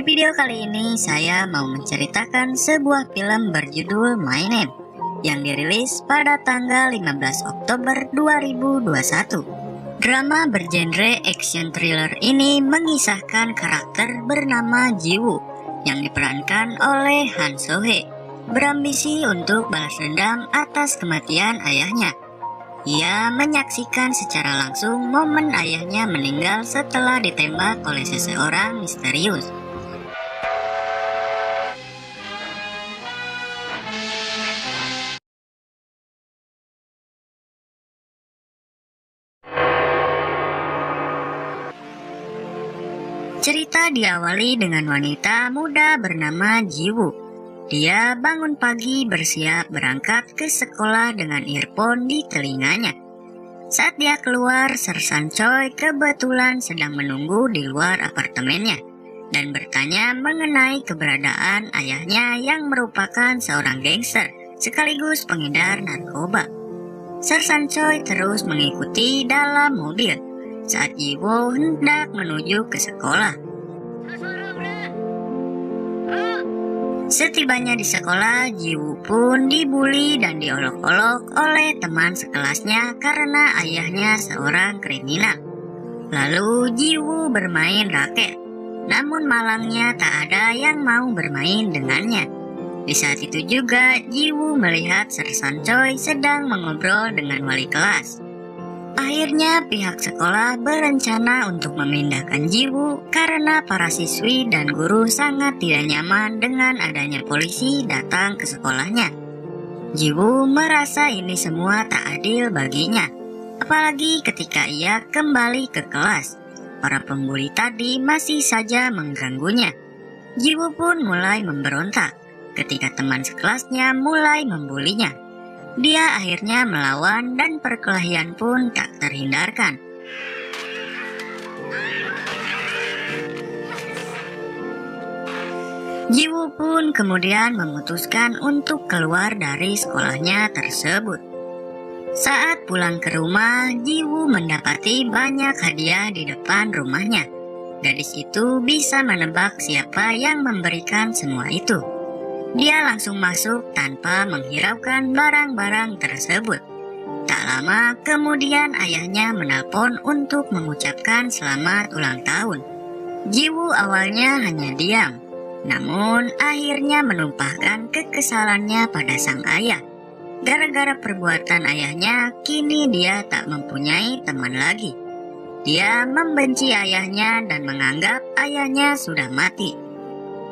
video kali ini saya mau menceritakan sebuah film berjudul My Name yang dirilis pada tanggal 15 Oktober 2021. Drama bergenre action thriller ini mengisahkan karakter bernama Ji-woo yang diperankan oleh Han So-hye, berambisi untuk balas dendam atas kematian ayahnya. Ia menyaksikan secara langsung momen ayahnya meninggal setelah ditembak oleh seseorang misterius. Cerita diawali dengan wanita muda bernama Ji-woo. Dia bangun pagi bersiap berangkat ke sekolah dengan earphone di telinganya. Saat dia keluar, Sersan Choi kebetulan sedang menunggu di luar apartemennya dan bertanya mengenai keberadaan ayahnya yang merupakan seorang gangster sekaligus pengedar narkoba. Sersan Choi terus mengikuti dalam mobil saat Ji-woo hendak menuju ke sekolah. Setibanya di sekolah, Ji-woo pun dibully dan diolok-olok oleh teman sekelasnya karena ayahnya seorang kriminal. Lalu Ji-woo bermain raket, namun malangnya tak ada yang mau bermain dengannya. Di saat itu juga Ji-woo melihat Sersan Choi sedang mengobrol dengan wali kelas. Akhirnya pihak sekolah berencana untuk memindahkan Ji-woo karena para siswi dan guru sangat tidak nyaman dengan adanya polisi datang ke sekolahnya. Ji-woo merasa ini semua tak adil baginya, apalagi ketika ia kembali ke kelas. Para pembuli tadi masih saja mengganggunya. Ji-woo pun mulai memberontak ketika teman sekelasnya mulai membulinya. Dia akhirnya melawan dan perkelahian pun tak terhindarkan. Ji-woo pun kemudian memutuskan untuk keluar dari sekolahnya tersebut. Saat pulang ke rumah, Ji-woo mendapati banyak hadiah di depan rumahnya. Gadis itu bisa menebak siapa yang memberikan semua itu. Dia langsung masuk tanpa menghiraukan barang-barang tersebut. Tak lama kemudian ayahnya menelpon untuk mengucapkan selamat ulang tahun. Ji-woo awalnya hanya diam, namun akhirnya menumpahkan kekesalannya pada sang ayah. Gara-gara perbuatan ayahnya, kini dia tak mempunyai teman lagi. Dia membenci ayahnya dan menganggap ayahnya sudah mati.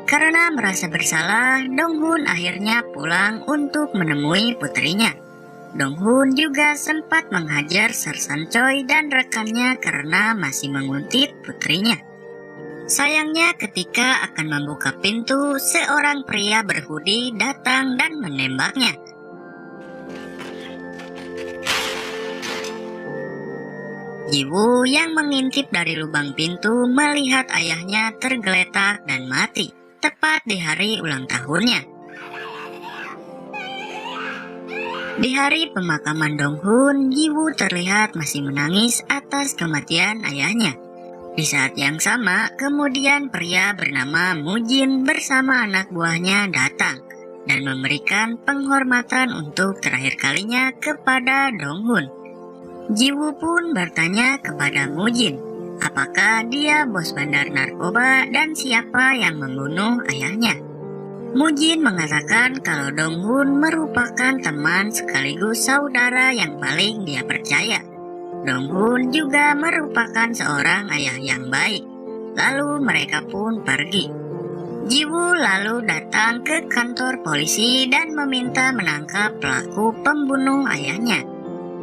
Karena merasa bersalah, Dong-hun akhirnya pulang untuk menemui putrinya. Dong-hun juga sempat menghajar Sersan Choi dan rekannya karena masih menguntit putrinya. Sayangnya ketika akan membuka pintu, seorang pria berhoodie datang dan menembaknya. Ji-woo yang mengintip dari lubang pintu melihat ayahnya tergeletak dan mati tepat di hari ulang tahunnya. Di hari pemakaman Dong-hun, Ji-woo terlihat masih menangis atas kematian ayahnya. Di saat yang sama, kemudian pria bernama Mu-jin bersama anak buahnya datang dan memberikan penghormatan untuk terakhir kalinya kepada Dong-hun. Ji-woo pun bertanya kepada Mu-jin, apakah dia bos bandar narkoba dan siapa yang membunuh ayahnya. Mu-jin mengatakan kalau Dong-hun merupakan teman sekaligus saudara yang paling dia percaya. Dong-hun juga merupakan seorang ayah yang baik. Lalu mereka pun pergi. Ji-woo lalu datang ke kantor polisi dan meminta menangkap pelaku pembunuh ayahnya.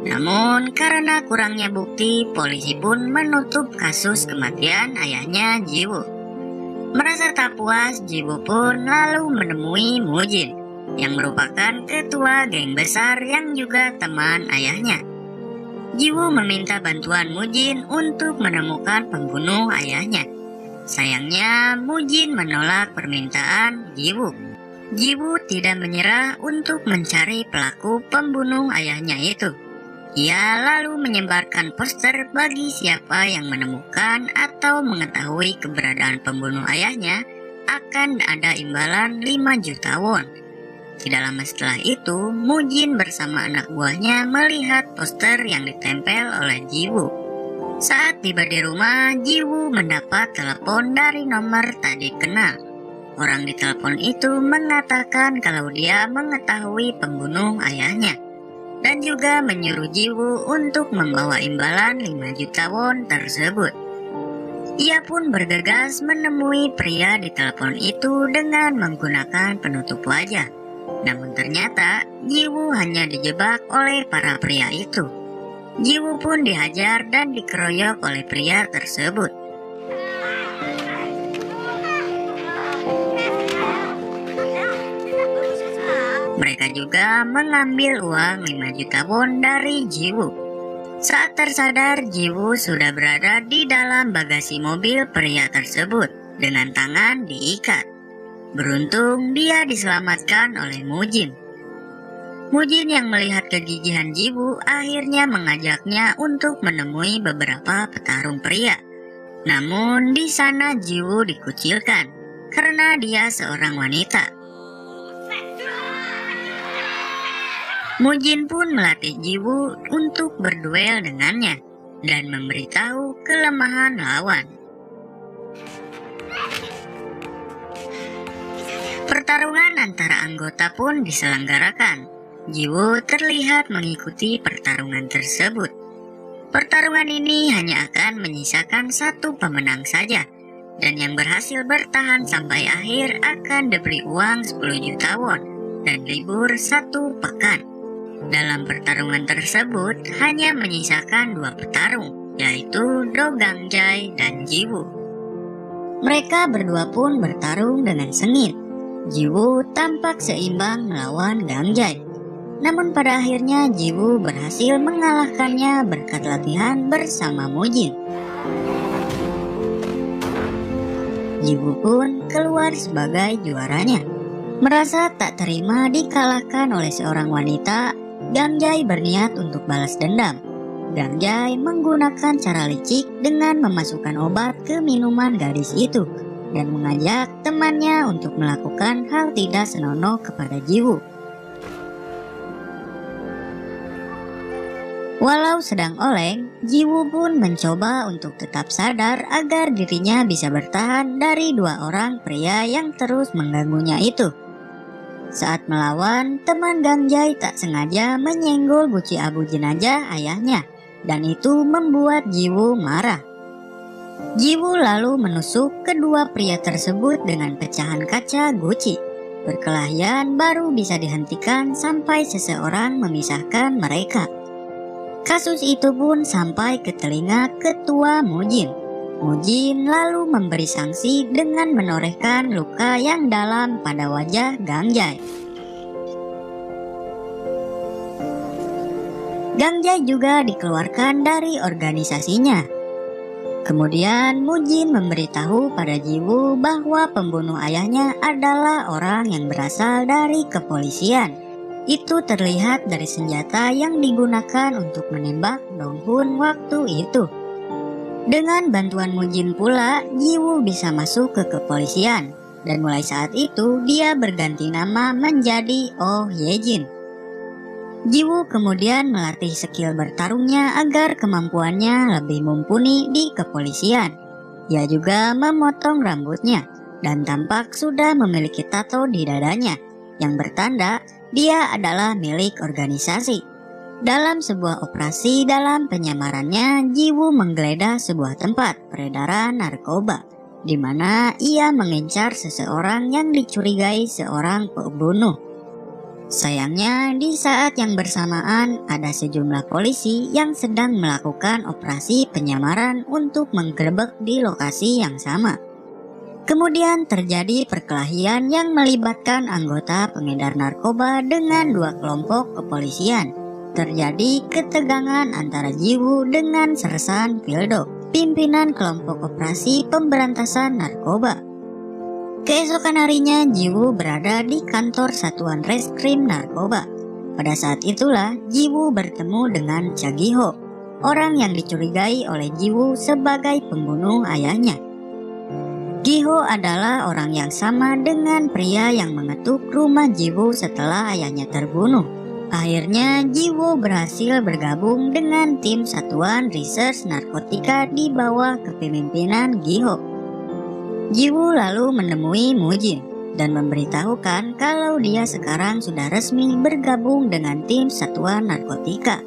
Namun karena kurangnya bukti, polisi pun menutup kasus kematian ayahnya Ji-woo. Merasa tak puas, Ji-woo pun lalu menemui Mu-jin yang merupakan ketua geng besar yang juga teman ayahnya. Ji-woo meminta bantuan Mu-jin untuk menemukan pembunuh ayahnya. Sayangnya Mu-jin menolak permintaan Ji-woo. Ji-woo tidak menyerah untuk mencari pelaku pembunuh ayahnya itu. Ia lalu menyebarkan poster bagi siapa yang menemukan atau mengetahui keberadaan pembunuh ayahnya akan ada imbalan 5 juta won. Tidak lama setelah itu, Mujin bersama anak buahnya melihat poster yang ditempel oleh Jiwoo. Saat tiba di rumah, Jiwoo mendapat telepon dari nomor tak dikenal. Orang di telepon itu mengatakan kalau dia mengetahui pembunuh ayahnya, dan juga menyuruh Jiwoo untuk membawa imbalan 5 juta won tersebut. Ia pun bergegas menemui pria di telepon itu dengan menggunakan penutup wajah. Namun ternyata Jiwoo hanya dijebak oleh para pria itu. Jiwoo pun dihajar dan dikeroyok oleh pria tersebut. Mereka juga mengambil uang 5 juta won dari Jiwoo. Saat tersadar, Jiwoo sudah berada di dalam bagasi mobil pria tersebut dengan tangan diikat. Beruntung dia diselamatkan oleh Mujin. Mujin yang melihat kegigihan Jiwoo akhirnya mengajaknya untuk menemui beberapa petarung pria. Namun di sana Jiwoo dikucilkan karena dia seorang wanita. Mujin pun melatih Jiwoo untuk berduel dengannya dan memberitahu kelemahan lawan. Pertarungan antara anggota pun diselenggarakan. Jiwoo terlihat mengikuti pertarungan tersebut. Pertarungan ini hanya akan menyisakan satu pemenang saja, dan yang berhasil bertahan sampai akhir akan diberi uang 10 juta won dan libur 1 pekan. Dalam pertarungan tersebut hanya menyisakan 2 petarung, yaitu Do Gangjay dan Jiwoo. Mereka berdua pun bertarung dengan sengit. Jiwoo tampak seimbang melawan Gangjay. Namun pada akhirnya Jiwoo berhasil mengalahkannya berkat latihan bersama Mujin. Jiwoo pun keluar sebagai juaranya. Merasa tak terima dikalahkan oleh seorang wanita, Gangjay berniat untuk balas dendam. Gangjay menggunakan cara licik dengan memasukkan obat ke minuman gadis itu dan mengajak temannya untuk melakukan hal tidak senonoh kepada Jiwoo. Walau sedang oleng, Jiwoo pun mencoba untuk tetap sadar agar dirinya bisa bertahan dari 2 orang pria yang terus mengganggunya itu. Saat melawan, teman Gangjay tak sengaja menyenggol guci abu jenazah ayahnya, dan itu membuat Jiwoo marah. Jiwoo lalu menusuk kedua pria tersebut dengan pecahan kaca guci. Perkelahian baru bisa dihentikan sampai seseorang memisahkan mereka. Kasus itu pun sampai ke telinga ketua Mujin. Mujin lalu memberi sanksi dengan menorehkan luka yang dalam pada wajah Gangjay. Gangjay juga dikeluarkan dari organisasinya. Kemudian Mujin memberitahu pada Jiwoo bahwa pembunuh ayahnya adalah orang yang berasal dari kepolisian. Itu terlihat dari senjata yang digunakan untuk menembak Donghun waktu itu. Dengan bantuan Mujin pula, Jiwoo bisa masuk ke kepolisian, dan mulai saat itu dia berganti nama menjadi Oh Yejin. Jiwoo kemudian melatih skill bertarungnya agar kemampuannya lebih mumpuni di kepolisian. Ia juga memotong rambutnya, dan tampak sudah memiliki tato di dadanya, yang bertanda dia adalah milik organisasi. Dalam sebuah operasi dalam penyamarannya, Jiwoo menggeledah sebuah tempat peredaran narkoba, di mana ia mengincar seseorang yang dicurigai seorang pembunuh. Sayangnya, di saat yang bersamaan ada sejumlah polisi yang sedang melakukan operasi penyamaran untuk menggerebek di lokasi yang sama. Kemudian terjadi perkelahian yang melibatkan anggota pengedar narkoba dengan 2 kelompok kepolisian. Terjadi ketegangan antara Jiwoo dengan Sersan Pildo, pimpinan kelompok operasi pemberantasan narkoba. Keesokan harinya Jiwoo berada di kantor Satuan Reskrim Narkoba. Pada saat itulah Jiwoo bertemu dengan Cha Gi-ho, orang yang dicurigai oleh Jiwoo sebagai pembunuh ayahnya. Giho adalah orang yang sama dengan pria yang mengetuk rumah Jiwoo setelah ayahnya terbunuh. Akhirnya Jiwoo berhasil bergabung dengan tim Satuan Reserse Narkotika di bawah kepemimpinan Giho. Jiwoo lalu menemui Mujin dan memberitahukan kalau dia sekarang sudah resmi bergabung dengan tim Satuan Narkotika.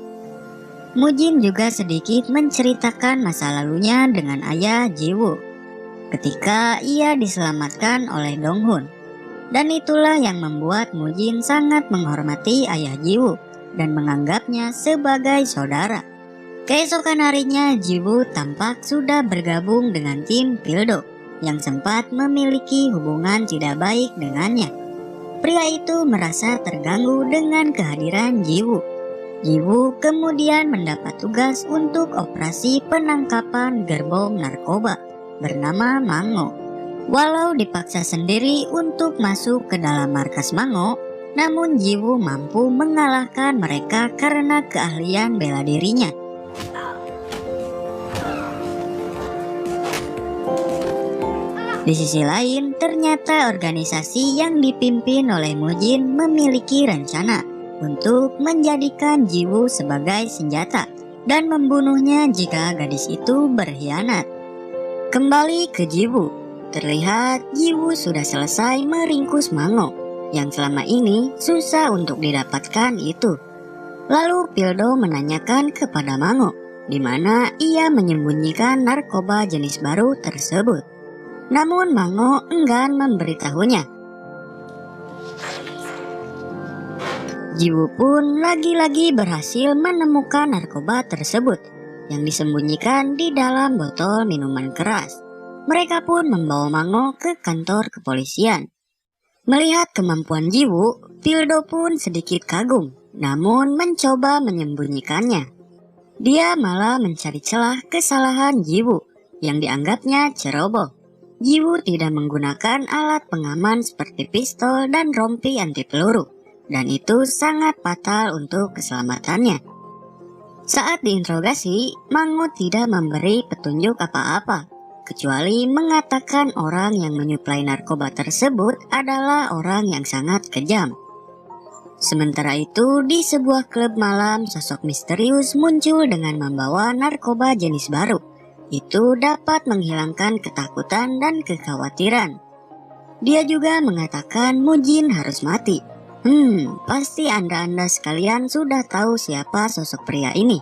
Mujin juga sedikit menceritakan masa lalunya dengan ayah Jiwoo ketika ia diselamatkan oleh Donghun. Dan itulah yang membuat Mujin sangat menghormati ayah Jiwoo dan menganggapnya sebagai saudara. Keesokan harinya Jiwoo tampak sudah bergabung dengan tim Pildo yang sempat memiliki hubungan tidak baik dengannya. Pria itu merasa terganggu dengan kehadiran Jiwoo. Jiwoo kemudian mendapat tugas untuk operasi penangkapan gerbong narkoba bernama Mango. Walau dipaksa sendiri untuk masuk ke dalam markas Mango, namun Jiwoo mampu mengalahkan mereka karena keahlian bela dirinya. Di sisi lain, ternyata organisasi yang dipimpin oleh Mujin memiliki rencana untuk menjadikan Jiwoo sebagai senjata dan membunuhnya jika gadis itu berkhianat. Kembali ke Jiwoo, terlihat Jiwoo sudah selesai meringkus Mango yang selama ini susah untuk didapatkan itu. Lalu Pildo menanyakan kepada Mango di mana ia menyembunyikan narkoba jenis baru tersebut. Namun Mango enggan memberitahunya. Jiwoo pun lagi-lagi berhasil menemukan narkoba tersebut yang disembunyikan di dalam botol minuman keras. Mereka pun membawa Mango ke kantor kepolisian. Melihat kemampuan Jiwoo, Pildo pun sedikit kagum, namun mencoba menyembunyikannya. Dia malah mencari celah kesalahan Jiwoo yang dianggapnya ceroboh. Jiwoo tidak menggunakan alat pengaman seperti pistol dan rompi anti peluru, dan itu sangat fatal untuk keselamatannya. Saat diinterogasi, Mango tidak memberi petunjuk apa-apa, kecuali mengatakan orang yang menyuplai narkoba tersebut adalah orang yang sangat kejam. Sementara itu, di sebuah klub malam, sosok misterius muncul dengan membawa narkoba jenis baru. Itu dapat menghilangkan ketakutan dan kekhawatiran. Dia juga mengatakan Mujin harus mati. Pasti Anda sekalian sudah tahu siapa sosok pria ini.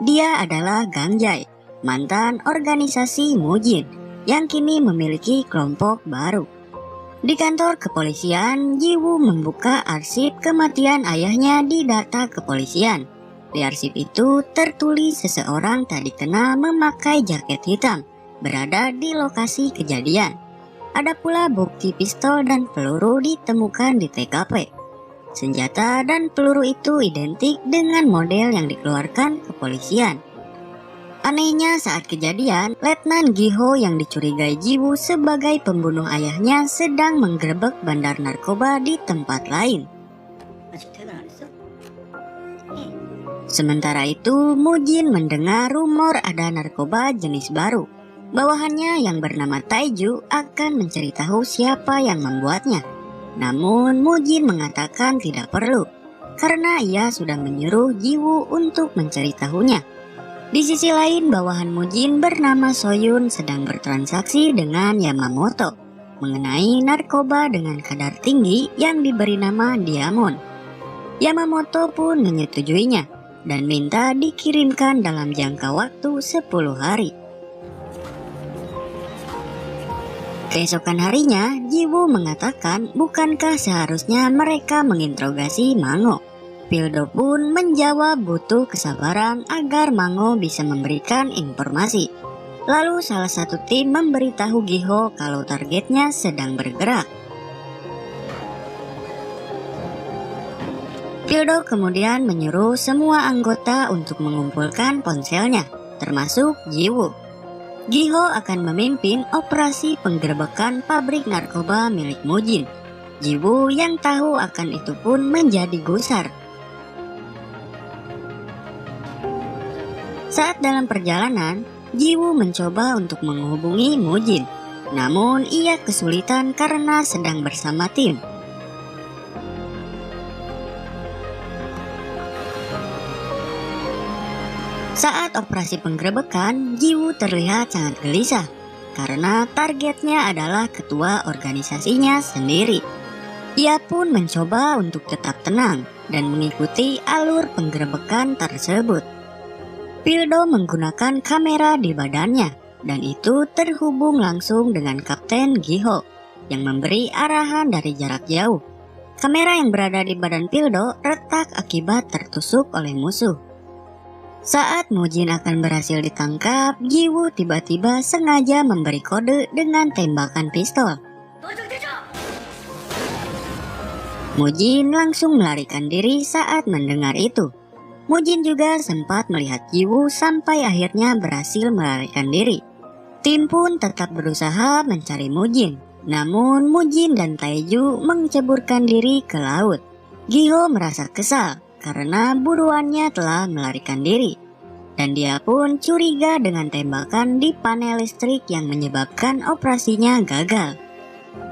Dia adalah Gangjai, mantan organisasi Mujin, yang kini memiliki kelompok baru. Di kantor kepolisian, Jiwoo membuka arsip kematian ayahnya di data kepolisian. Di arsip itu tertulis seseorang tak dikenal memakai jaket hitam, berada di lokasi kejadian. Ada pula bukti pistol dan peluru ditemukan di TKP. Senjata dan peluru itu identik dengan model yang dikeluarkan kepolisian. Anehnya saat kejadian, Letnan Giho yang dicurigai Jiwoo sebagai pembunuh ayahnya sedang menggerebek bandar narkoba di tempat lain. Sementara itu, Mujin mendengar rumor ada narkoba jenis baru. Bawahannya yang bernama Taiju akan mencari tahu siapa yang membuatnya. Namun Mujin mengatakan tidak perlu, karena ia sudah menyuruh Jiwoo untuk mencari tahunya. Di sisi lain, bawahan Mujin bernama Soyun sedang bertransaksi dengan Yamamoto mengenai narkoba dengan kadar tinggi yang diberi nama Diamond. Yamamoto pun menyetujuinya dan minta dikirimkan dalam jangka waktu 10 hari. Keesokan harinya, Jiwoo mengatakan bukankah seharusnya mereka menginterogasi Mango. Pildo pun menjawab butuh kesabaran agar Mango bisa memberikan informasi. Lalu salah satu tim memberitahu Giho kalau targetnya sedang bergerak. Pildo kemudian menyuruh semua anggota untuk mengumpulkan ponselnya, termasuk Jiwoo. Giho akan memimpin operasi penggerebekan pabrik narkoba milik Mujin. Jiwoo yang tahu akan itu pun menjadi gusar. Saat dalam perjalanan, Jiwoo mencoba untuk menghubungi Mujin. namun ia kesulitan karena sedang bersama tim. Saat operasi penggerebekan, Jiwoo terlihat sangat gelisah karena targetnya adalah ketua organisasinya sendiri. Ia pun mencoba untuk tetap tenang dan mengikuti alur penggerebekan tersebut. Pildo menggunakan kamera di badannya dan itu terhubung langsung dengan Kapten Gi-ho yang memberi arahan dari jarak jauh. Kamera yang berada di badan Pildo retak akibat tertusuk oleh musuh. Saat Mujin akan berhasil ditangkap, Jiwoo tiba-tiba sengaja memberi kode dengan tembakan pistol. Mujin langsung melarikan diri saat mendengar itu. Mujin juga sempat melihat Jiwoo sampai akhirnya berhasil melarikan diri. Tim pun tetap berusaha mencari Mujin, namun Mujin dan Taeju menceburkan diri ke laut. Gi-ho merasa kesal karena buruannya telah melarikan diri, dan dia pun curiga dengan tembakan di panel listrik yang menyebabkan operasinya gagal.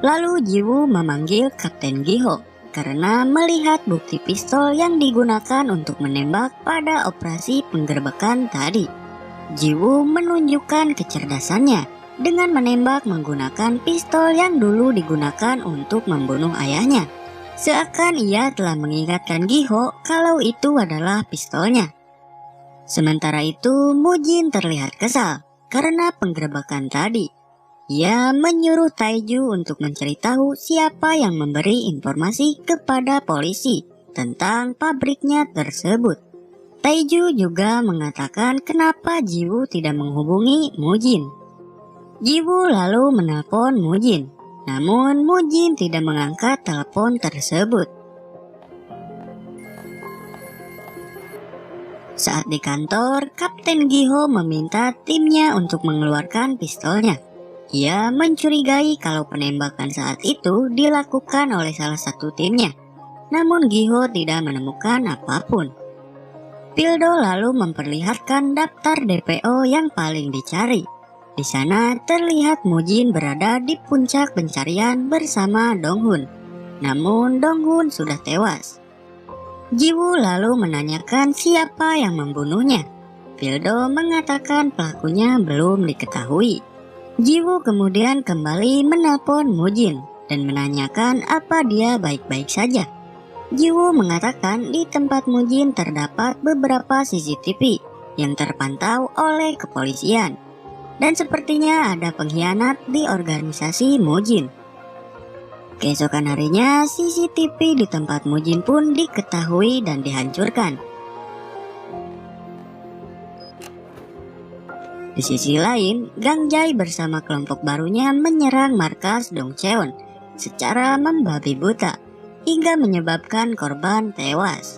Lalu Jiwoo memanggil Kapten Gi-ho karena melihat bukti pistol yang digunakan untuk menembak pada operasi penggerbekan tadi. Jiwoo menunjukkan kecerdasannya dengan menembak menggunakan pistol yang dulu digunakan untuk membunuh ayahnya. Seakan ia telah mengingatkan Gi-ho kalau itu adalah pistolnya. Sementara itu, Mujin terlihat kesal karena penggerebekan tadi. Ia menyuruh Taeju untuk mencari tahu siapa yang memberi informasi kepada polisi tentang pabriknya tersebut. Taeju juga mengatakan kenapa Jiwoo tidak menghubungi Mujin. Jiwoo lalu menelpon Mujin, namun Mujin tidak mengangkat telepon tersebut. Saat di kantor, Kapten Gi-ho meminta timnya untuk mengeluarkan pistolnya. Ia mencurigai kalau penembakan saat itu dilakukan oleh salah satu timnya, namun Gi-ho tidak menemukan apapun. Pildo lalu memperlihatkan daftar DPO yang paling dicari. Di sana terlihat Mujin berada di puncak pencarian bersama Donghun. Namun Donghun sudah tewas. Jiwoo lalu menanyakan siapa yang membunuhnya. Pildo mengatakan pelakunya belum diketahui. Jiwoo kemudian kembali menelpon Mujin dan menanyakan apa dia baik-baik saja. Jiwoo mengatakan di tempat Mujin terdapat beberapa CCTV yang terpantau oleh kepolisian, dan sepertinya ada pengkhianat di organisasi Mujin. Keesokan harinya, CCTV di tempat Mujin pun diketahui dan dihancurkan. Di sisi lain, Gang Jae bersama kelompok barunya menyerang markas Dongcheon secara membabi buta, hingga menyebabkan korban tewas.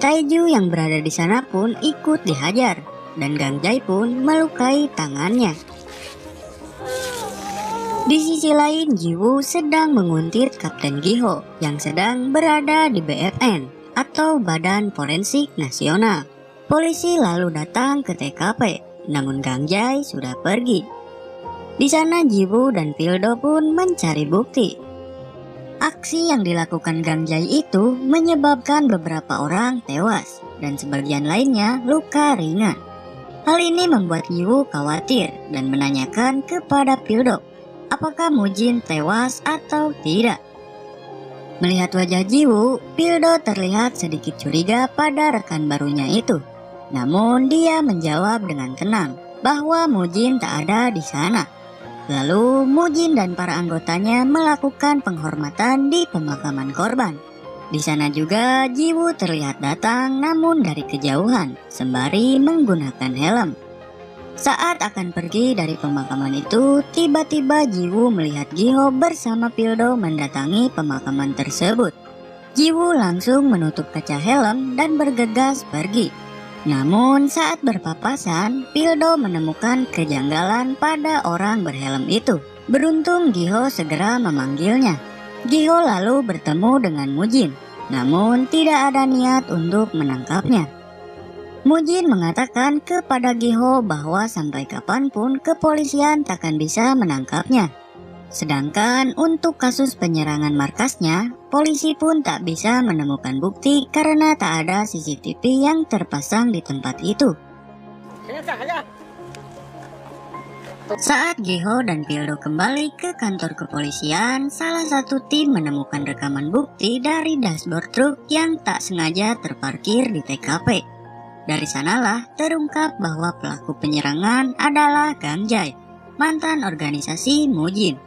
Taeju yang berada di sana pun ikut dihajar, dan Gang Jae pun melukai tangannya. Di sisi lain, Jiwoo sedang menguntit Kapten Gi-ho yang sedang berada di BFN atau Badan Forensik Nasional. Polisi lalu datang ke TKP, namun Gang Jae sudah pergi. Di sana Jiwoo dan Pildo pun mencari bukti. Aksi yang dilakukan Gang Jae itu menyebabkan beberapa orang tewas dan sebagian lainnya luka ringan. Hal ini membuat Jiwoo khawatir dan menanyakan kepada Pildo apakah Mujin tewas atau tidak. Melihat wajah Jiwoo, Pildo terlihat sedikit curiga pada rekan barunya itu. Namun dia menjawab dengan tenang bahwa Mujin tak ada di sana. Lalu Mujin dan para anggotanya melakukan penghormatan di pemakaman korban. Di sana juga Jiwoo terlihat datang namun dari kejauhan sembari menggunakan helm. Saat akan pergi dari pemakaman itu, tiba-tiba Jiwoo melihat Gi-ho bersama Pildo mendatangi pemakaman tersebut. Jiwoo langsung menutup kaca helm dan bergegas pergi. Namun saat berpapasan, Pildo menemukan kejanggalan pada orang berhelm itu. Beruntung Gi-ho segera memanggilnya. Gi-ho lalu bertemu dengan Mujin, namun tidak ada niat untuk menangkapnya. Mujin mengatakan kepada Giho bahwa sampai kapanpun kepolisian takkan bisa menangkapnya. Sedangkan untuk kasus penyerangan markasnya, polisi pun tak bisa menemukan bukti karena tak ada CCTV yang terpasang di tempat itu. Saat Giho dan Pildo kembali ke kantor kepolisian, salah satu tim menemukan rekaman bukti dari dashboard truk yang tak sengaja terparkir di TKP. Dari sanalah terungkap bahwa pelaku penyerangan adalah Gang Jae, mantan organisasi Mujin.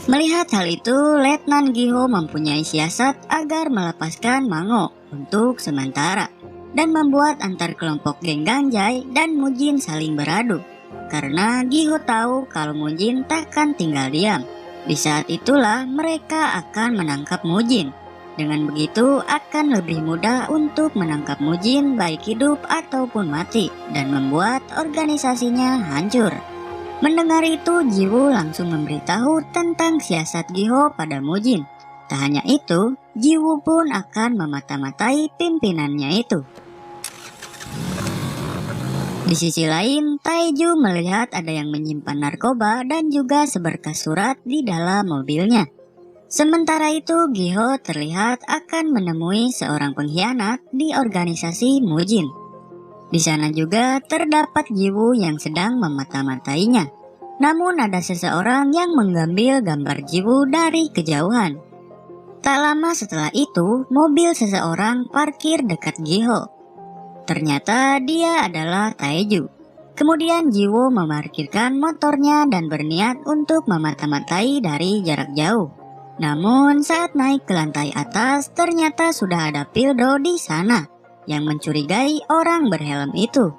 Melihat hal itu, Letnan Giho mempunyai siasat agar melepaskan Mango untuk sementara dan membuat antar kelompok geng Gang Jae dan Mujin saling beradu. Karena Giho tahu kalau Mujin takkan tinggal diam. Di saat itulah mereka akan menangkap Mujin. Dengan begitu akan lebih mudah untuk menangkap Mujin baik hidup ataupun mati dan membuat organisasinya hancur. Mendengar itu, Jiwoo langsung memberitahu tentang siasat Giho pada Mujin. Tak hanya itu, Jiwoo pun akan memata-matai pimpinannya itu. Di sisi lain, Taeju melihat ada yang menyimpan narkoba dan juga seberkas surat di dalam mobilnya. Sementara itu, Giho terlihat akan menemui seorang pengkhianat di organisasi Mujin. Di sana juga terdapat Jiwoo yang sedang memata-matainya. Namun ada seseorang yang mengambil gambar Jiwoo dari kejauhan. Tak lama setelah itu, mobil seseorang parkir dekat Giho. Ternyata dia adalah Taeju. Kemudian Jiwoo memarkirkan motornya dan berniat untuk memata-matai dari jarak jauh. Namun saat naik ke lantai atas, ternyata sudah ada Pildo di sana yang mencurigai orang berhelm itu.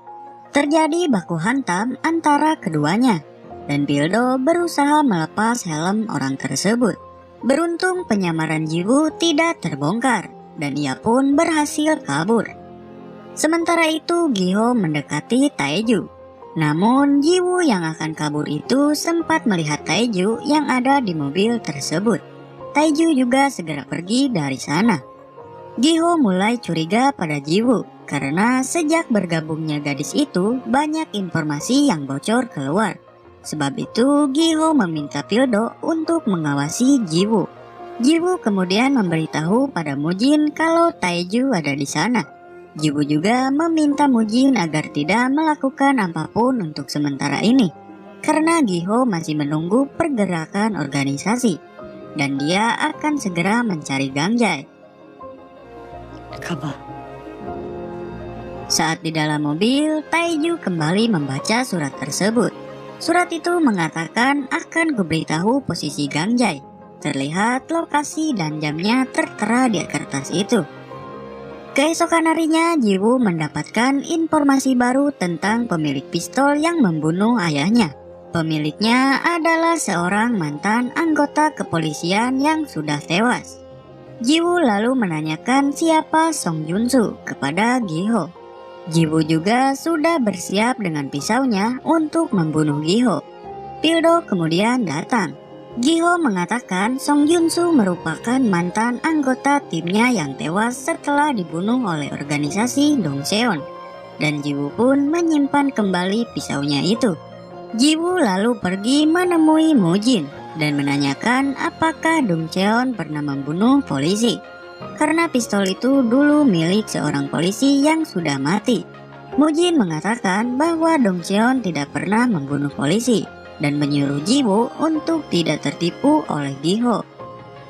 Terjadi baku hantam antara keduanya, dan Pildo berusaha melepas helm orang tersebut. Beruntung penyamaran Jiwoo tidak terbongkar, dan ia pun berhasil kabur. Sementara itu Giho mendekati Taeju. Namun Jiwoo yang akan kabur itu sempat melihat Taeju yang ada di mobil tersebut. Taeju juga segera pergi dari sana. Giho mulai curiga pada Jiwoo karena sejak bergabungnya gadis itu banyak informasi yang bocor keluar. Sebab itu Giho meminta Pildo untuk mengawasi Jiwoo. Jiwoo kemudian memberitahu pada Mujin kalau Taeju ada di sana. Jiwoo juga meminta Mujin agar tidak melakukan apapun untuk sementara ini, karena Giho masih menunggu pergerakan organisasi, dan dia akan segera mencari Gang Jae. Saat di dalam mobil, Taeju kembali membaca surat tersebut. Surat itu mengatakan akan kuberitahu posisi Gang Jae. Terlihat lokasi dan jamnya tertera di kertas itu. Keesokan harinya, Jiwoo mendapatkan informasi baru tentang pemilik pistol yang membunuh ayahnya. Pemiliknya adalah seorang mantan anggota kepolisian yang sudah tewas. Jiwoo lalu menanyakan siapa Song Junsu kepada Giho. Jiwoo juga sudah bersiap dengan pisaunya untuk membunuh Giho. Pildo kemudian datang. Giho mengatakan Song Junsu merupakan mantan anggota timnya yang tewas setelah dibunuh oleh organisasi Dongcheon, dan Jiwoo pun menyimpan kembali pisaunya itu. Jiwoo lalu pergi menemui Mujin dan menanyakan apakah Dongcheon pernah membunuh polisi, karena pistol itu dulu milik seorang polisi yang sudah mati. Mujin mengatakan bahwa Dongcheon tidak pernah membunuh polisi dan menyuruh Jiwoo untuk tidak tertipu oleh Giho.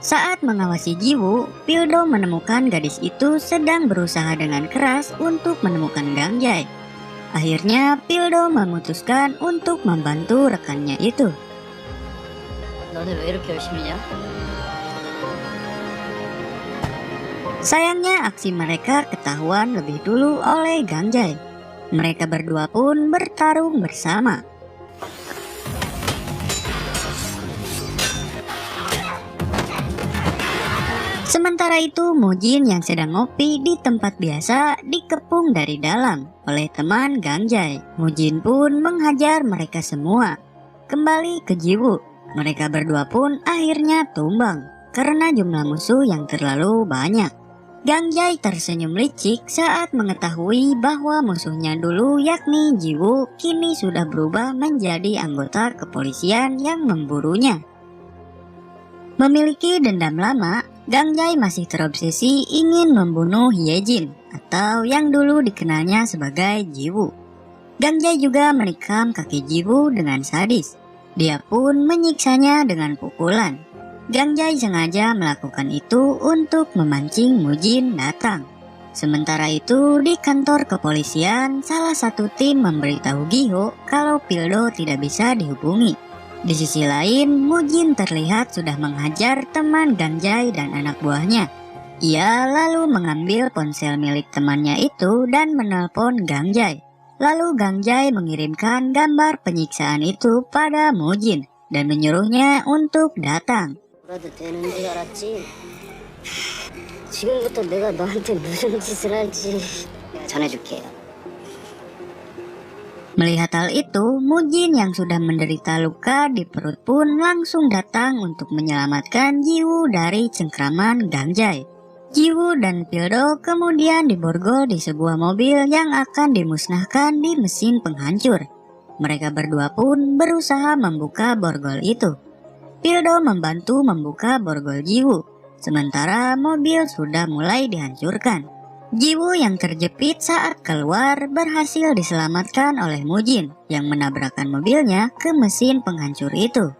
Saat mengawasi Jiwoo, Pildo menemukan gadis itu sedang berusaha dengan keras untuk menemukan Gang Jae. Akhirnya Pildo memutuskan untuk membantu rekannya itu. Sayangnya aksi mereka ketahuan lebih dulu oleh Gang Jae. Mereka berdua pun bertarung bersama. Sementara itu Mujin yang sedang ngopi di tempat biasa dikepung dari dalam oleh teman Gang Jae. Mujin pun menghajar mereka semua. Kembali ke Jiwoo, mereka berdua pun akhirnya tumbang karena jumlah musuh yang terlalu banyak. Gang Jai tersenyum licik saat mengetahui bahwa musuhnya dulu yakni Jiwoo kini sudah berubah menjadi anggota kepolisian yang memburunya. Memiliki dendam lama, Gang Jai masih terobsesi ingin membunuh Hyejin atau yang dulu dikenalnya sebagai Jiwoo. Gang Jai juga menikam kaki Jiwoo dengan sadis. Dia pun menyiksanya dengan pukulan. Gang Jai sengaja melakukan itu untuk memancing Mujin datang. Sementara itu di kantor kepolisian, salah satu tim memberitahu Giho kalau Pildo tidak bisa dihubungi. Di sisi lain, Mujin terlihat sudah menghajar teman Gang Jai dan anak buahnya. Ia lalu mengambil ponsel milik temannya itu dan menelpon Gang Jai. Lalu Gang Jai mengirimkan gambar penyiksaan itu pada Mujin dan menyuruhnya untuk datang. 뭐라도 되는 줄 알았지. 지금부터 내가 너한테 무슨 짓을 할지 내가 전해줄게. Melihat hal itu, Mujin yang sudah menderita luka di perut pun langsung datang untuk menyelamatkan Jiwoo dari cengkraman Gang Jai. Jiwoo dan Pildo kemudian diborgol di sebuah mobil yang akan dimusnahkan di mesin penghancur. Mereka berdua pun berusaha membuka borgol itu. Pildo membantu membuka borgol Jiwoo, sementara mobil sudah mulai dihancurkan. Jiwoo yang terjepit saat keluar berhasil diselamatkan oleh Mujin yang menabrakkan mobilnya ke mesin penghancur itu.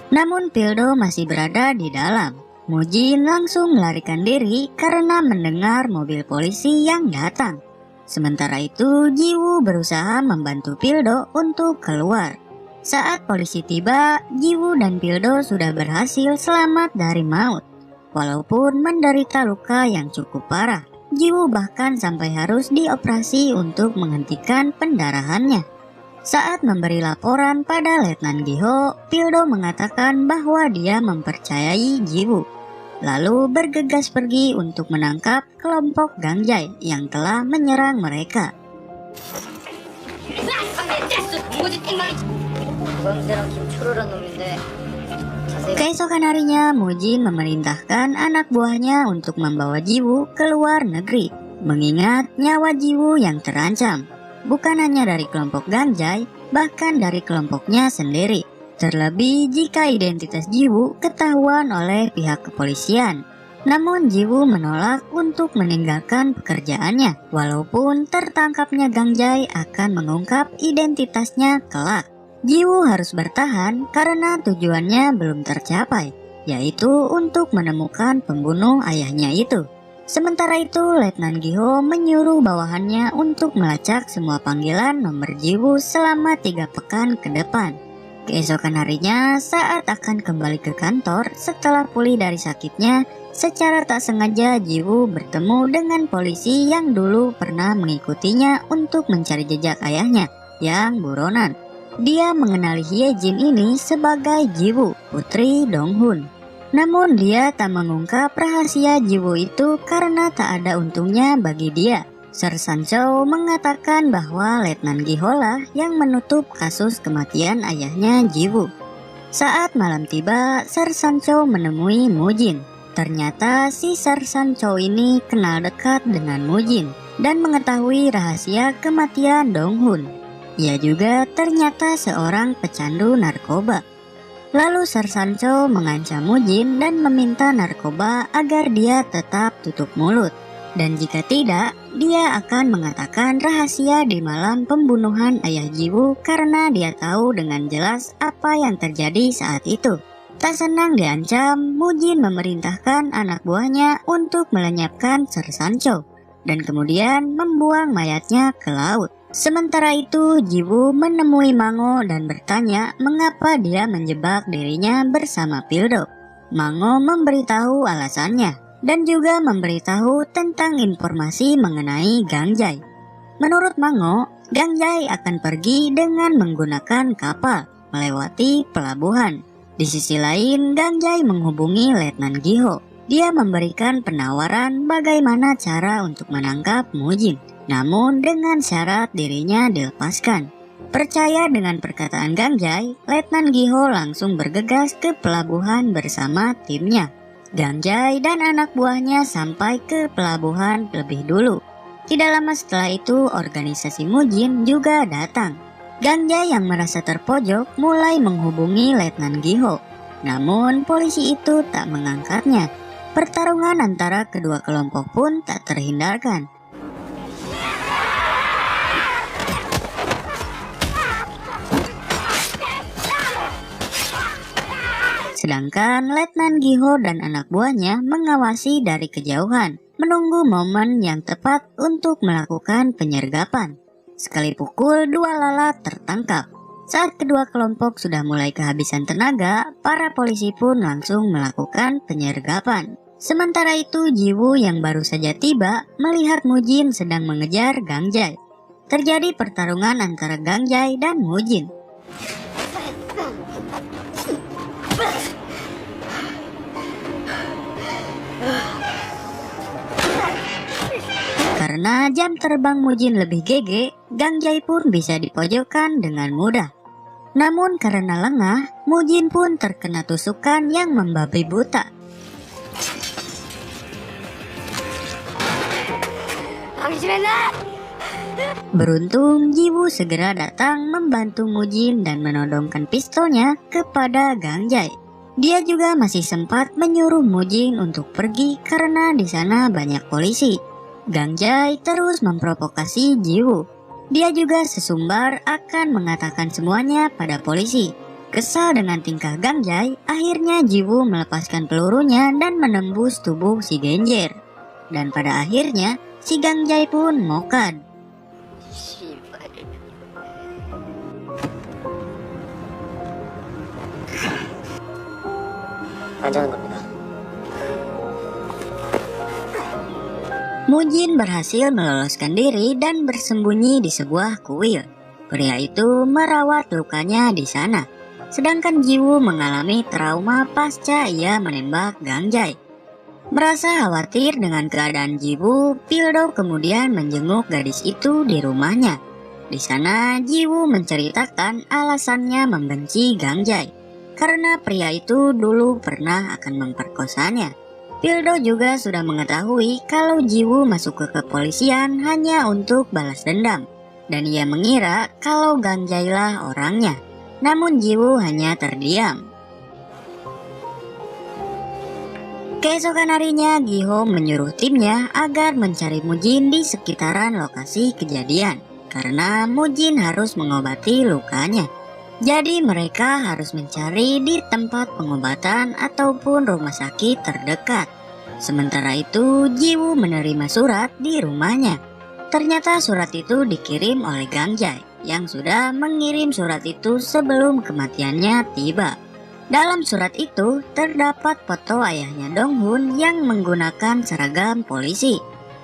Namun Pildo masih berada di dalam. Mujin langsung melarikan diri karena mendengar mobil polisi yang datang. Sementara itu, Jiwoo berusaha membantu Pildo untuk keluar. Saat polisi tiba, Jiwoo dan Pildo sudah berhasil selamat dari maut. Walaupun menderita luka yang cukup parah, Jiwoo bahkan sampai harus dioperasi untuk menghentikan pendarahannya. Saat memberi laporan pada Letnan Giho, Pildo mengatakan bahwa dia mempercayai Jiwoo. Lalu bergegas pergi untuk menangkap kelompok Gang Jai yang telah menyerang mereka. Keesokan harinya, Mujin memerintahkan anak buahnya untuk membawa Jiwoo ke luar negeri, mengingat nyawa Jiwoo yang terancam, bukan hanya dari kelompok Gang Jai, bahkan dari kelompoknya sendiri. Terlebih jika identitas Jiwoo ketahuan oleh pihak kepolisian. Namun Jiwoo menolak untuk meninggalkan pekerjaannya, walaupun tertangkapnya Gang Jai akan mengungkap identitasnya kelak. Jiwoo harus bertahan karena tujuannya belum tercapai, yaitu untuk menemukan pembunuh ayahnya itu. Sementara itu, Letnan Giho menyuruh bawahannya untuk melacak semua panggilan nomor Jiwoo selama 3 pekan ke depan. Keesokan harinya, saat akan kembali ke kantor setelah pulih dari sakitnya, secara tak sengaja Jiwoo bertemu dengan polisi yang dulu pernah mengikutinya untuk mencari jejak ayahnya yang buronan. Dia mengenali Hyejin ini sebagai Jiwoo, putri Donghun. Namun dia tak mengungkap rahasia Jiwoo itu karena tak ada untungnya bagi dia. Sersan Chow mengatakan bahwa Letnan Giho lah yang menutup kasus kematian ayahnya Jiwoo. Saat malam tiba, Sersan Chow menemui Mujin. Ternyata si Sersan Chow ini kenal dekat dengan Mujin dan mengetahui rahasia kematian Donghun. Ia juga ternyata seorang pecandu narkoba. Lalu Sersan Chow mengancam Mujin dan meminta narkoba agar dia tetap tutup mulut. Dan jika tidak, dia akan mengatakan rahasia di malam pembunuhan ayah Jiwoo karena dia tahu dengan jelas apa yang terjadi saat itu. Tak senang diancam, Mujin memerintahkan anak buahnya untuk melenyapkan Sersan Chow dan kemudian membuang mayatnya ke laut. Sementara itu, Jiwoo menemui Mango dan bertanya mengapa dia menjebak dirinya bersama Pildo. Mango memberitahu alasannya dan juga memberitahu tentang informasi mengenai Gang Jai. Menurut Mango, Gang Jai akan pergi dengan menggunakan kapal melewati pelabuhan. Di sisi lain, Gang Jai menghubungi Letnan Giho. Dia memberikan penawaran bagaimana cara untuk menangkap Mujin, namun dengan syarat dirinya dilepaskan. Percaya dengan perkataan Gang Jai, Letnan Giho langsung bergegas ke pelabuhan bersama timnya. Gang Jai dan anak buahnya sampai ke pelabuhan lebih dulu. Tidak lama setelah itu, organisasi Mujin juga datang. Gang Jai yang merasa terpojok mulai menghubungi Letnan Giho. Namun polisi itu tak mengangkatnya. Pertarungan antara kedua kelompok pun tak terhindarkan. Sedangkan Letnan Giho dan anak buahnya mengawasi dari kejauhan, menunggu momen yang tepat untuk melakukan penyergapan. Sekali pukul, dua lalat tertangkap. Saat kedua kelompok sudah mulai kehabisan tenaga, para polisi pun langsung melakukan penyergapan. Sementara itu, Jiwoo yang baru saja tiba melihat Mujin sedang mengejar Gang Jai. Terjadi pertarungan antara Gang Jai dan Mujin. Karena jam terbang Mujin lebih gege, Gang Jai pun bisa dipojokkan dengan mudah. Namun karena lengah, Mujin pun terkena tusukan yang membabi buta. Beruntung, Jiwoo segera datang membantu Mujin dan menodongkan pistolnya kepada Gang Jai. Dia juga masih sempat menyuruh Mujin untuk pergi karena di sana banyak polisi. Gang Jai terus memprovokasi Jiwoo. Dia juga sesumbar akan mengatakan semuanya pada polisi. Kesal dengan tingkah Gang Jai, akhirnya Jiwoo melepaskan pelurunya dan menembus tubuh si Genjer. Dan pada akhirnya, si Gang Jai pun mokad. Mujin berhasil meloloskan diri dan bersembunyi di sebuah kuil. Pria itu merawat lukanya di sana. Sedangkan Jiwoo mengalami trauma pasca ia menembak Gang Jai. Merasa khawatir dengan keadaan Jiwoo, Pildo kemudian menjenguk gadis itu di rumahnya. Di sana, Jiwoo menceritakan alasannya membenci Gang Jai. Karena pria itu dulu pernah akan memperkosanya. Pildo juga sudah mengetahui kalau Jiwoo masuk ke kepolisian hanya untuk balas dendam. Dan ia mengira kalau Gang Jai lah orangnya. Namun Jiwoo hanya terdiam. Keesokan harinya, Giho menyuruh timnya agar mencari Mujin di sekitaran lokasi kejadian. Karena Mujin harus mengobati lukanya. Jadi mereka harus mencari di tempat pengobatan ataupun rumah sakit terdekat. Sementara itu, Jiwoo menerima surat di rumahnya. Ternyata surat itu dikirim oleh Gang Jai yang sudah mengirim surat itu sebelum kematiannya tiba. Dalam surat itu terdapat foto ayahnya Donghun yang menggunakan seragam polisi.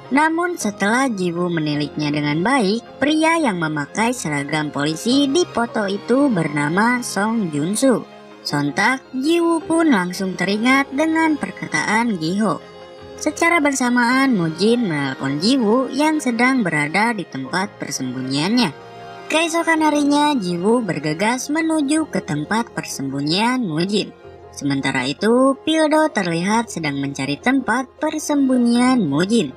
Namun setelah Jiwoo meniliknya dengan baik, pria yang memakai seragam polisi di foto itu bernama Song Junsu. Sontak, Jiwoo pun langsung teringat dengan perkataan Giho. Secara bersamaan, Mujin menelpon Jiwoo yang sedang berada di tempat persembunyiannya. Keesokan harinya, Jiwoo bergegas menuju ke tempat persembunyian Mujin. Sementara itu, Pildo terlihat sedang mencari tempat persembunyian Mujin.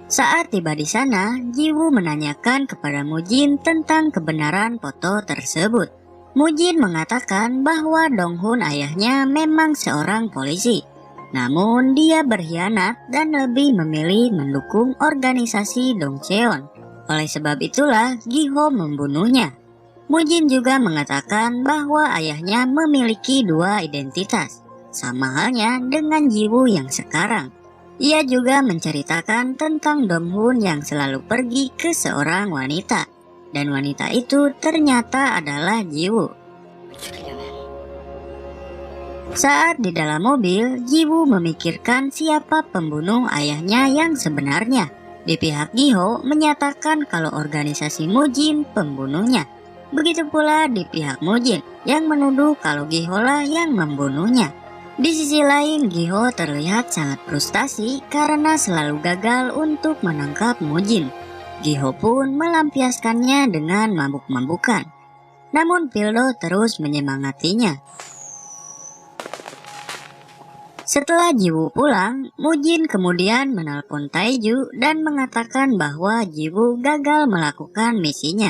Saat tiba di sana, Jiwoo menanyakan kepada Mujin tentang kebenaran foto tersebut. Mujin mengatakan bahwa Donghun ayahnya memang seorang polisi. Namun dia berkhianat dan lebih memilih mendukung organisasi Dongcheon. Oleh sebab itulah Giho membunuhnya. Mujin juga mengatakan bahwa ayahnya memiliki dua identitas. Sama halnya dengan Jiwoo yang sekarang. Ia juga menceritakan tentang Donghun yang selalu pergi ke seorang wanita. Dan wanita itu ternyata adalah Jiwoo. Saat di dalam mobil, Jiwoo memikirkan siapa pembunuh ayahnya yang sebenarnya. Di pihak Giho menyatakan kalau organisasi Mujin pembunuhnya. Begitu pula di pihak Mujin yang menuduh kalau Giho lah yang membunuhnya. Di sisi lain, Giho terlihat sangat frustasi karena selalu gagal untuk menangkap Mujin. Giho pun melampiaskannya dengan mabuk-mabukan. Namun Pildo terus menyemangatinya. Setelah Jiwoo pulang, Mujin kemudian menelpon Taeju dan mengatakan bahwa Jiwoo gagal melakukan misinya.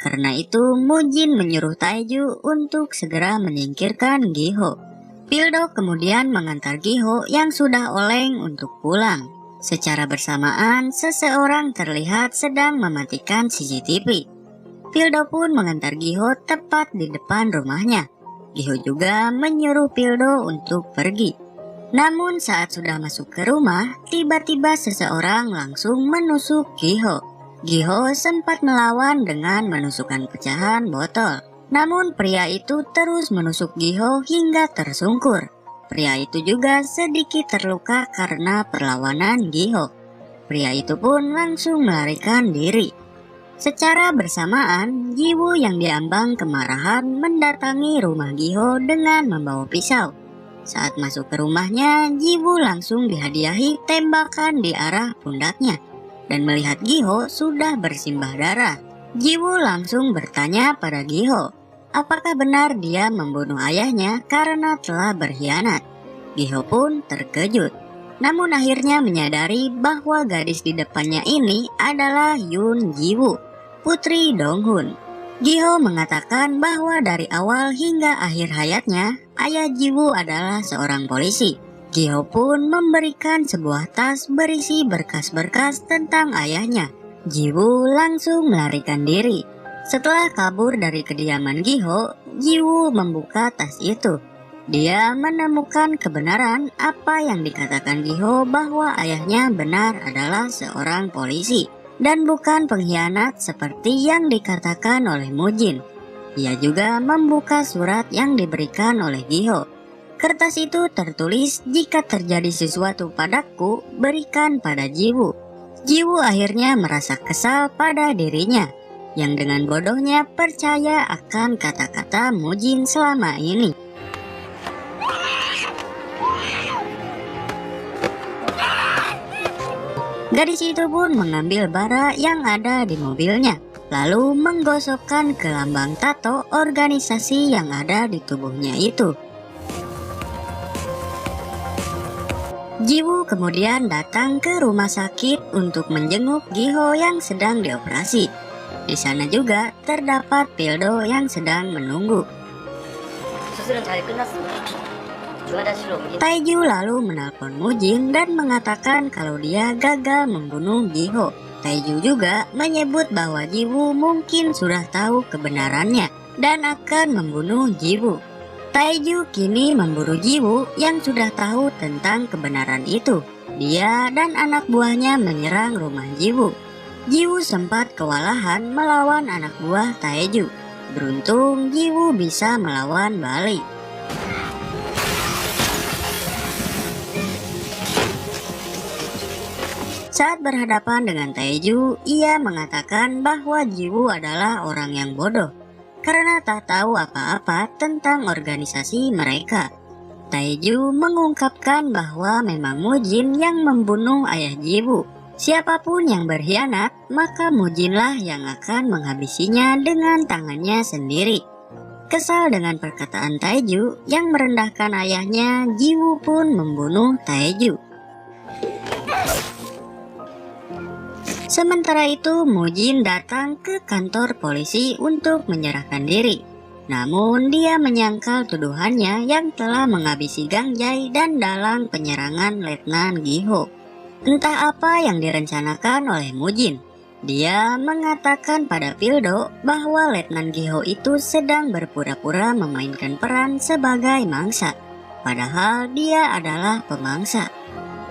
Karena itu, Mujin menyuruh Taeju untuk segera menyingkirkan Giho. Pildo kemudian mengantar Giho yang sudah oleng untuk pulang. Secara bersamaan, seseorang terlihat sedang mematikan CCTV. Pildo pun mengantar Giho tepat di depan rumahnya. Giho juga menyuruh Pildo untuk pergi. Namun saat sudah masuk ke rumah, tiba-tiba seseorang langsung menusuk Giho. Giho sempat melawan dengan menusukkan pecahan botol. Namun pria itu terus menusuk Giho hingga tersungkur. Pria itu juga sedikit terluka karena perlawanan Giho. Pria itu pun langsung melarikan diri. Secara bersamaan, Jiwoo yang diambang kemarahan mendatangi rumah Giho dengan membawa pisau. Saat masuk ke rumahnya, Jiwoo langsung dihadiahi tembakan di arah pundaknya. Dan melihat Giho sudah bersimbah darah, Jiwoo langsung bertanya pada Giho, apakah benar dia membunuh ayahnya karena telah berkhianat. Giho pun terkejut, namun akhirnya menyadari bahwa gadis di depannya ini adalah Yoon Jiwoo, putri Donghun. Giho mengatakan bahwa dari awal hingga akhir hayatnya, ayah Jiwoo adalah seorang polisi. Giho pun memberikan sebuah tas berisi berkas-berkas tentang ayahnya. Jiwoo langsung melarikan diri. Setelah kabur dari kediaman Giho, Jiwoo membuka tas itu. Dia menemukan kebenaran apa yang dikatakan Giho bahwa ayahnya benar adalah seorang polisi dan bukan pengkhianat seperti yang dikatakan oleh Mujin. Ia juga membuka surat yang diberikan oleh Giho. Kertas itu tertulis, jika terjadi sesuatu padaku, berikan pada Jiwoo. Jiwoo akhirnya merasa kesal pada dirinya, yang dengan bodohnya percaya akan kata-kata Mujin selama ini. Gadis itu pun mengambil bara yang ada di mobilnya, lalu menggosokkan ke lambang tato organisasi yang ada di tubuhnya itu. Jiwoo kemudian datang ke rumah sakit untuk menjenguk Giho yang sedang dioperasi. Di sana juga terdapat Pildo yang sedang menunggu. Taeju lalu menelpon Mujin dan mengatakan kalau dia gagal membunuh Giho. Taeju juga menyebut bahwa Jiwoo mungkin sudah tahu kebenarannya dan akan membunuh Jiwoo. Taeju kini memburu Jiwoo yang sudah tahu tentang kebenaran itu. Dia dan anak buahnya menyerang rumah Jiwoo. Jiwoo sempat kewalahan melawan anak buah Taeju. Beruntung Jiwoo bisa melawan balik. Saat berhadapan dengan Taeju, ia mengatakan bahwa Jiwoo adalah orang yang bodoh karena tak tahu apa-apa tentang organisasi mereka. Taeju mengungkapkan bahwa memang Mujin yang membunuh ayah Jiwoo. Siapapun yang berkhianat, maka Mujinlah yang akan menghabisinya dengan tangannya sendiri. Kesal dengan perkataan Taeju yang merendahkan ayahnya, Jiwoo pun membunuh Taeju. Sementara itu, Mujin datang ke kantor polisi untuk menyerahkan diri. Namun, dia menyangkal tuduhannya yang telah menghabisi Gangjay dan dalang penyerangan Letnan Giho. Entah apa yang direncanakan oleh Mujin. Dia mengatakan pada Pildo bahwa Letnan Giho itu sedang berpura-pura memainkan peran sebagai mangsa, padahal dia adalah pemangsa.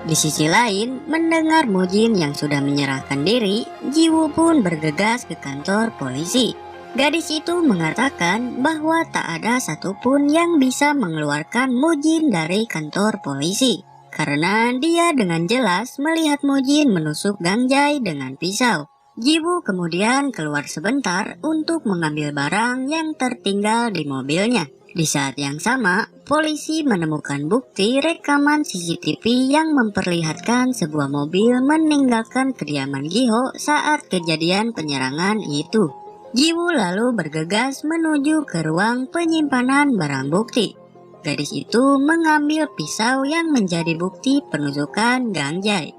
Di sisi lain, mendengar Mujin yang sudah menyerahkan diri, Jiwoo pun bergegas ke kantor polisi. Gadis itu mengatakan bahwa tak ada satupun yang bisa mengeluarkan Mujin dari kantor polisi, karena dia dengan jelas melihat Mujin menusuk Gangjay dengan pisau. Jiwoo kemudian keluar sebentar untuk mengambil barang yang tertinggal di mobilnya. Di saat yang sama, polisi menemukan bukti rekaman CCTV yang memperlihatkan sebuah mobil meninggalkan kediaman Giho saat kejadian penyerangan itu. Jiwoo lalu bergegas menuju ke ruang penyimpanan barang bukti. Gadis itu mengambil pisau yang menjadi bukti penusukan Gang Jae.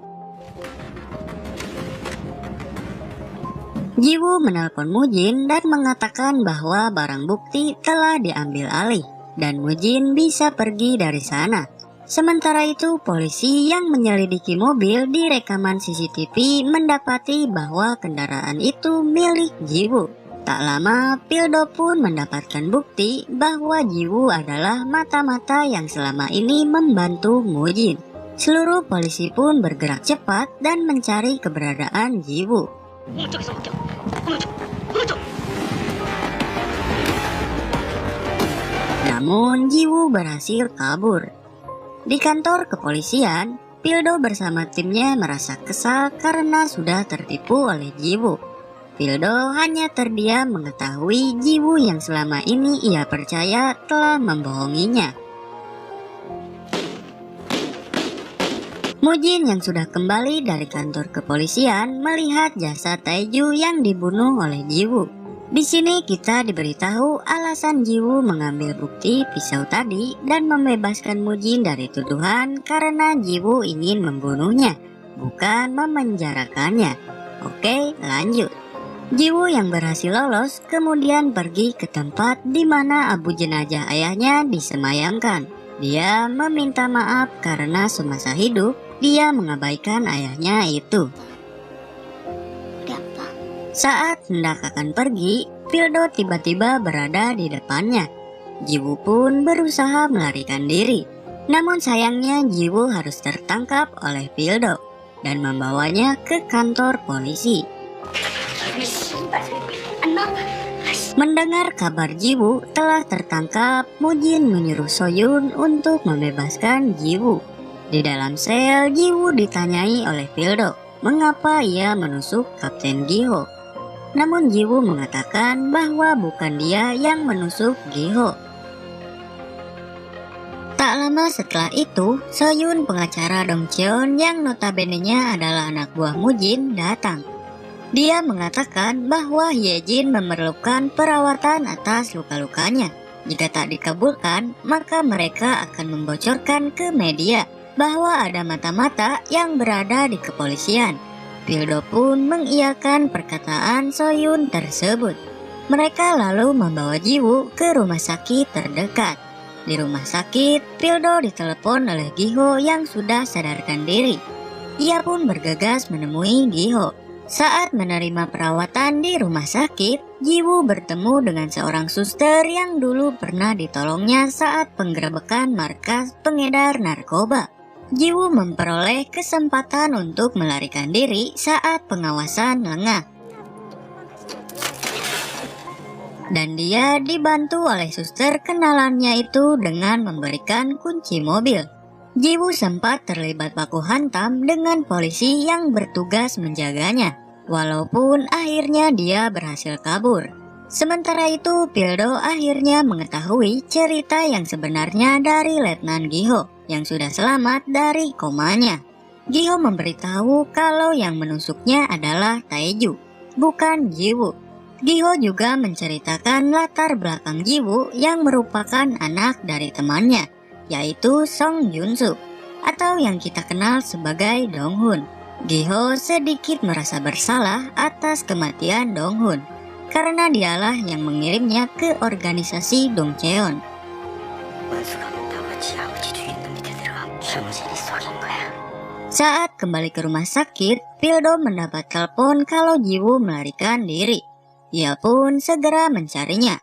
Jiwoo menelpon Mujin dan mengatakan bahwa barang bukti telah diambil alih dan Mujin bisa pergi dari sana. Sementara itu, polisi yang menyelidiki mobil di rekaman CCTV mendapati bahwa kendaraan itu milik Jiwoo. Tak lama, Pildo pun mendapatkan bukti bahwa Jiwoo adalah mata-mata yang selama ini membantu Mujin. Seluruh polisi pun bergerak cepat dan mencari keberadaan Jiwoo. Namun Jiwoo berhasil kabur. Di kantor kepolisian, Pildo bersama timnya merasa kesal karena sudah tertipu oleh Jiwoo. Pildo hanya terdiam mengetahui Jiwoo yang selama ini ia percaya telah membohonginya. Mujin yang sudah kembali dari kantor kepolisian melihat jasad Taeju yang dibunuh oleh Jiwoo. Di sini kita diberitahu alasan Jiwoo mengambil bukti pisau tadi dan membebaskan Mujin dari tuduhan karena Jiwoo ingin membunuhnya, bukan memenjarakannya. Oke, lanjut. Jiwoo yang berhasil lolos kemudian pergi ke tempat di mana abu jenazah ayahnya disemayamkan. Dia meminta maaf karena semasa hidup dia mengabaikan ayahnya itu. Saat hendak akan pergi, Pildo tiba-tiba berada di depannya. Jiwoo pun berusaha melarikan diri. Namun sayangnya Jiwoo harus tertangkap oleh Pildo dan membawanya ke kantor polisi. Mendengar kabar Jiwoo telah tertangkap, Mujin menyuruh Soyun untuk membebaskan Jiwoo. Di dalam sel, Jiwoo ditanyai oleh Pildo mengapa ia menusuk Kapten Giho. Namun Jiwoo mengatakan bahwa bukan dia yang menusuk Giho. Tak lama setelah itu, Soyun pengacara Dong Cheon yang notabene-nya adalah anak buah Mujin datang. Dia mengatakan bahwa Hyejin memerlukan perawatan atas luka-lukanya. Jika tak dikabulkan, maka mereka akan membocorkan ke media bahwa ada mata-mata yang berada di kepolisian. Pildo pun mengiyakan perkataan Soyun tersebut. Mereka lalu membawa Jiwoo ke rumah sakit terdekat. Di rumah sakit, Pildo ditelepon oleh Giho yang sudah sadarkan diri. Ia pun bergegas menemui Giho. Saat menerima perawatan di rumah sakit, Jiwoo bertemu dengan seorang suster yang dulu pernah ditolongnya saat penggerebekan markas pengedar narkoba. Jiwoo memperoleh kesempatan untuk melarikan diri saat pengawasan lengah. Dan dia dibantu oleh suster kenalannya itu dengan memberikan kunci mobil. Jiwoo sempat terlibat baku hantam dengan polisi yang bertugas menjaganya, walaupun akhirnya dia berhasil kabur. Sementara itu, Pildo akhirnya mengetahui cerita yang sebenarnya dari Letnan Giho yang sudah selamat dari komanya. Giho memberitahu kalau yang menusuknya adalah Taeju, bukan Jiwoo. Giho juga menceritakan latar belakang Jiwoo yang merupakan anak dari temannya, yaitu Song Yun-suk, atau yang kita kenal sebagai Dong-hun. Giho sedikit merasa bersalah atas kematian Dong-hun, karena dialah yang mengirimnya ke organisasi Dong Cheon. Saat kembali ke rumah sakit, Pildo mendapat telepon kalau Jiwoo melarikan diri. Ia pun segera mencarinya.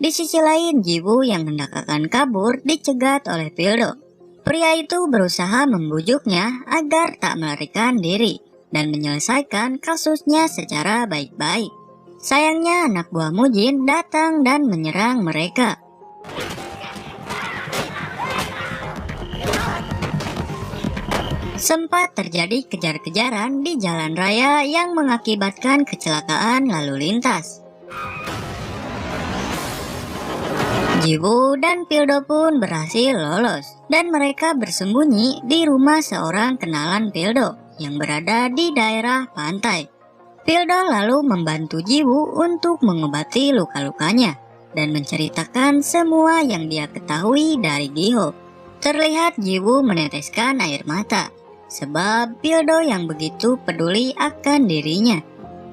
Di sisi lain, Jiwoo yang hendak akan kabur dicegat oleh Pildo. Pria itu berusaha membujuknya agar tak melarikan diri dan menyelesaikan kasusnya secara baik-baik. Sayangnya anak buah Mujin datang dan menyerang mereka. Sempat terjadi kejar-kejaran di jalan raya yang mengakibatkan kecelakaan lalu lintas. Jiwoo dan Pildo pun berhasil lolos dan mereka bersembunyi di rumah seorang kenalan Pildo yang berada di daerah pantai. Pildo lalu membantu Jiwoo untuk mengobati luka-lukanya dan menceritakan semua yang dia ketahui dari Giho. Terlihat Jiwoo meneteskan air mata, sebab Pildo yang begitu peduli akan dirinya.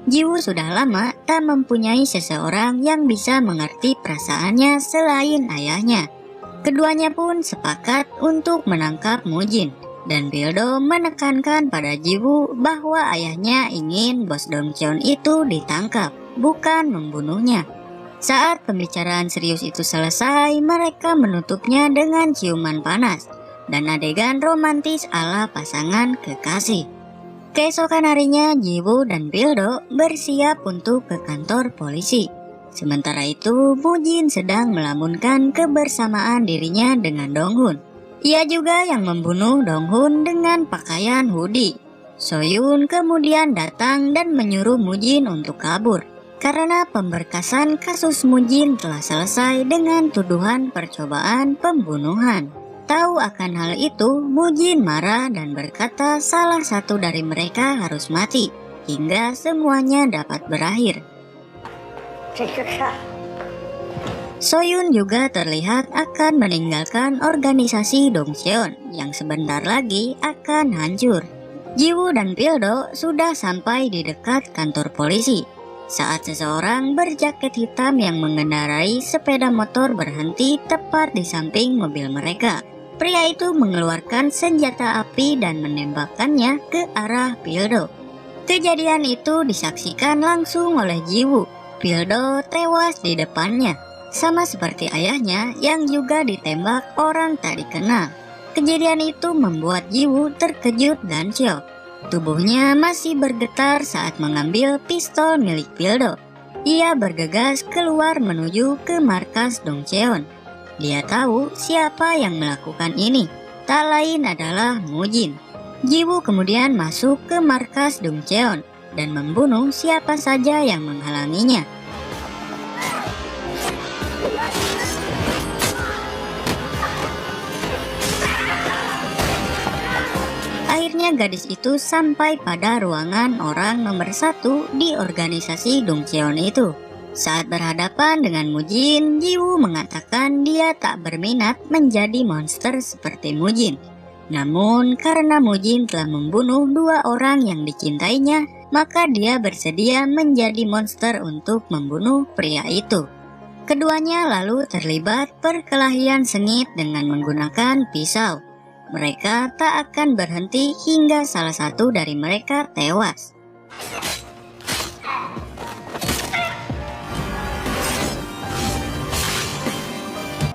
Jiwoo sudah lama tak mempunyai seseorang yang bisa mengerti perasaannya selain ayahnya. Keduanya pun sepakat untuk menangkap Mujin, dan Pildo menekankan pada Jiwoo bahwa ayahnya ingin bos Dongcheon itu ditangkap, bukan membunuhnya. Saat pembicaraan serius itu selesai, mereka menutupnya dengan ciuman panas dan adegan romantis ala pasangan kekasih. Keesokan harinya, Jiwoo dan Pildo bersiap untuk ke kantor polisi. Sementara itu, Mujin sedang melamunkan kebersamaan dirinya dengan Donghun. Ia juga yang membunuh Donghun dengan pakaian hoodie. Soyun kemudian datang dan menyuruh Mujin untuk kabur, karena pemberkasan kasus Mujin telah selesai dengan tuduhan percobaan pembunuhan. Tahu akan hal itu, Mujin marah dan berkata salah satu dari mereka harus mati, hingga semuanya dapat berakhir. Soyun juga terlihat akan meninggalkan organisasi Dongcheon yang sebentar lagi akan hancur. Jiwoo dan Pildo sudah sampai di dekat kantor polisi saat seseorang berjaket hitam yang mengendarai sepeda motor berhenti tepat di samping mobil mereka. Pria itu mengeluarkan senjata api dan menembakkannya ke arah Pildo. Kejadian itu disaksikan langsung oleh Jiwoo. Pildo tewas di depannya, sama seperti ayahnya yang juga ditembak orang tak dikenal. Kejadian itu membuat Jiwoo terkejut dan syok. Tubuhnya masih bergetar saat mengambil pistol milik Pildo. Ia bergegas keluar menuju ke markas Dongcheon. Dia tahu siapa yang melakukan ini, tak lain adalah Mujin. Jiwoo kemudian masuk ke markas Dongcheon dan membunuh siapa saja yang menghalanginya. Akhirnya gadis itu sampai pada ruangan orang nomor 1 di organisasi Dongcheon itu. Saat berhadapan dengan Mujin, Jiwoo mengatakan dia tak berminat menjadi monster seperti Mujin. Namun karena Mujin telah membunuh 2 orang yang dicintainya, maka dia bersedia menjadi monster untuk membunuh pria itu. Keduanya lalu terlibat perkelahian sengit dengan menggunakan pisau. Mereka tak akan berhenti hingga salah satu dari mereka tewas.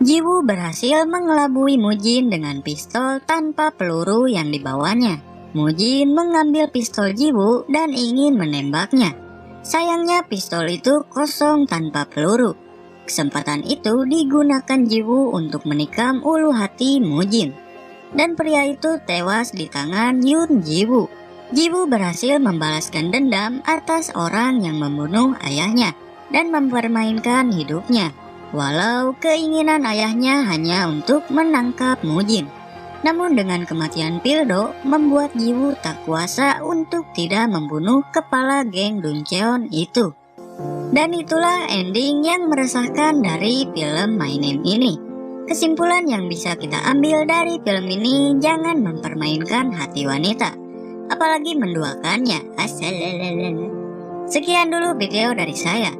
Jiwoo berhasil mengelabui Mujin dengan pistol tanpa peluru yang dibawanya. Mujin mengambil pistol Jiwoo dan ingin menembaknya. Sayangnya pistol itu kosong tanpa peluru. Kesempatan itu digunakan Jiwoo untuk menikam ulu hati Mujin. Dan pria itu tewas di tangan Yun Jiwoo. Jiwoo berhasil membalaskan dendam atas orang yang membunuh ayahnya dan mempermainkan hidupnya. Walau keinginan ayahnya hanya untuk menangkap Mujin. Namun dengan kematian Pildo membuat Jiwoo tak kuasa untuk tidak membunuh kepala geng Dongcheon itu. Dan itulah ending yang meresahkan dari film My Name ini. Kesimpulan yang bisa kita ambil dari film ini, jangan mempermainkan hati wanita, apalagi menduakannya. Sekian dulu video dari saya.